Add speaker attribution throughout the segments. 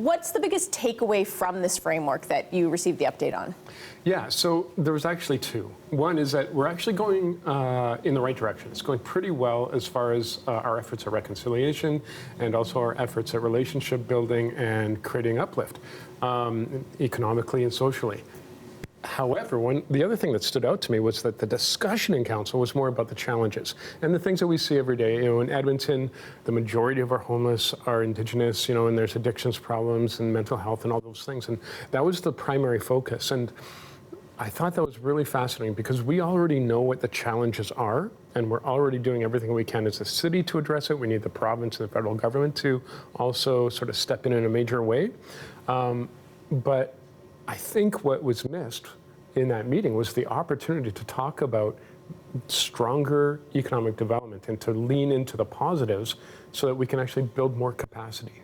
Speaker 1: What's the biggest takeaway from this framework that you received the update on?
Speaker 2: Yeah, so there was actually two. One is that we're actually going in the right direction. It's going pretty well as far as our efforts at reconciliation and also our efforts at relationship building and creating uplift economically and socially. However, the other thing that stood out to me was that the discussion in council was more about the challenges and the things that we see every day. You know, in Edmonton, the majority of our homeless are Indigenous, you know, and there's addictions problems and mental health and all those things. And that was the primary focus. And I thought that was really fascinating because we already know what the challenges are, and we're already doing everything we can as a city to address it. We need the province and the federal government to also sort of step in a major way. But I think what was missed in that meeting was the opportunity to talk about stronger economic development and to lean into the positives so that we can actually build more capacity.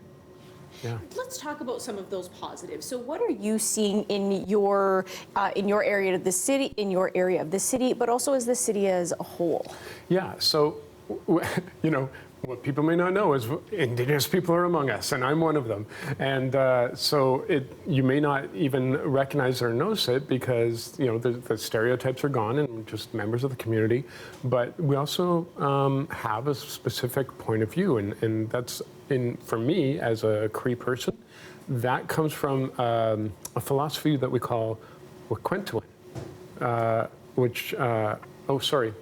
Speaker 2: Yeah.
Speaker 1: Let's talk about some of those positives. So, what are you seeing in your area of the city, but also as the city as a whole?
Speaker 2: Yeah. So, you know, what people may not know is Indigenous people are among us, and I'm one of them. And so you may not even recognize or notice it because, you know, the stereotypes are gone and we're just members of the community. But we also have a specific point of view, and that's, for me as a Cree person, that comes from a philosophy that we call Wakwentowin,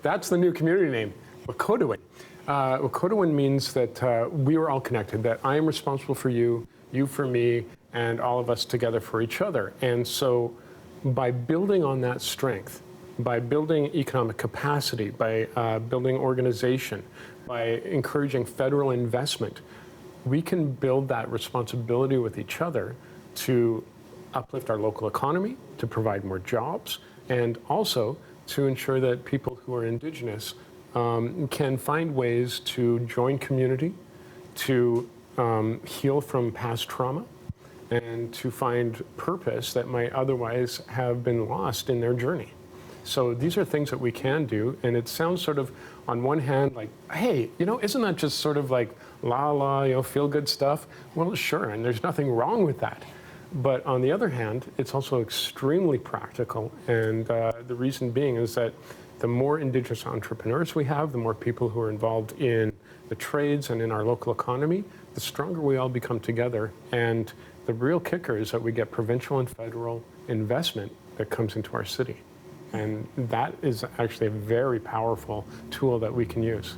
Speaker 2: that's the new community name, Wakotowin. Wakotowin means that we are all connected, that I am responsible for you, you for me, and all of us together for each other. And so by building on that strength, by building economic capacity, by building organization, by encouraging federal investment, we can build that responsibility with each other to uplift our local economy, to provide more jobs, and also to ensure that people who are Indigenous can find ways to join community, to heal from past trauma, and to find purpose that might otherwise have been lost in their journey. So these are things that we can do, and it sounds sort of, on one hand, like, hey, you know, isn't that just sort of like you know, feel-good stuff? Well, sure, and there's nothing wrong with that. But on the other hand, it's also extremely practical, and the reason being is that the more Indigenous entrepreneurs we have, the more people who are involved in the trades and in our local economy, the stronger we all become together. And the real kicker is that we get provincial and federal investment that comes into our city. And that is actually a very powerful tool that we can use.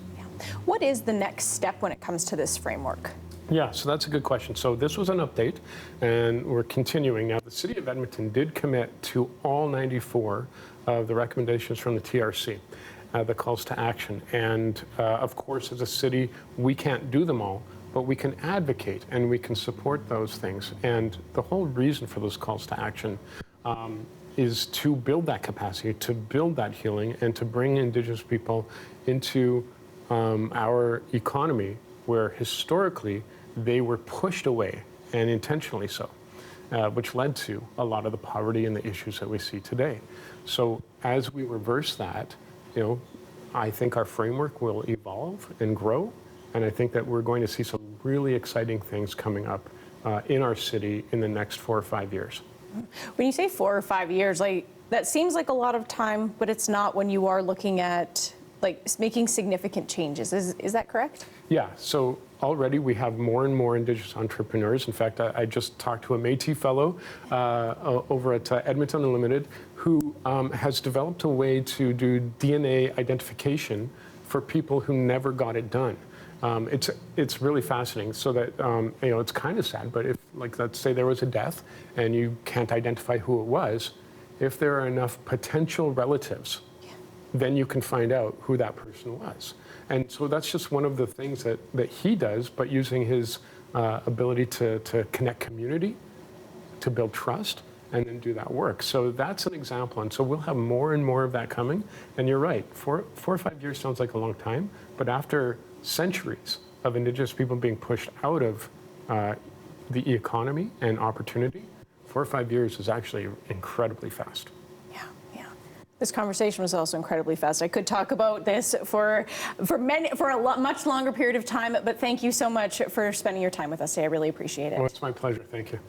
Speaker 1: What is the next step when it comes to this framework?
Speaker 2: Yeah, so that's a good question. So this was an update, and we're continuing. Now, the City of Edmonton did commit to all 94 of the recommendations from the TRC, the calls to action. And of course, as a city, we can't do them all, but we can advocate and we can support those things. And the whole reason for those calls to action is to build that capacity, to build that healing, and to bring Indigenous people into our economy, where historically they were pushed away, and intentionally so, which led to a lot of the poverty and the issues that we see today. So as we reverse that, you know, I think our framework will evolve and grow, and I think that we're going to see some really exciting things coming up in our city in the next 4 or 5 years.
Speaker 1: When you say 4 or 5 years, like, that seems like a lot of time, but it's not when you are looking at like making significant changes. Is that correct?
Speaker 2: Yeah, so already we have more and more Indigenous entrepreneurs. In fact, I just talked to a Métis fellow over at Edmonton Unlimited who has developed a way to do DNA identification for people who never got it done. It's really fascinating, so that, you know, it's kind of sad, but if, like, let's say there was a death and you can't identify who it was, if there are enough potential relatives, then you can find out who that person was. And so that's just one of the things that he does, but using his ability to connect community, to build trust, and then do that work. So that's an example. And so we'll have more and more of that coming. And you're right, 4 or 5 years sounds like a long time, but after centuries of Indigenous people being pushed out of the economy and opportunity, 4 or 5 years is actually incredibly fast.
Speaker 1: Yeah. This conversation was also incredibly fast. I could talk about this for a much longer period of time, but thank you so much for spending your time with us today. I really appreciate it.
Speaker 2: Well, it's my pleasure. Thank you.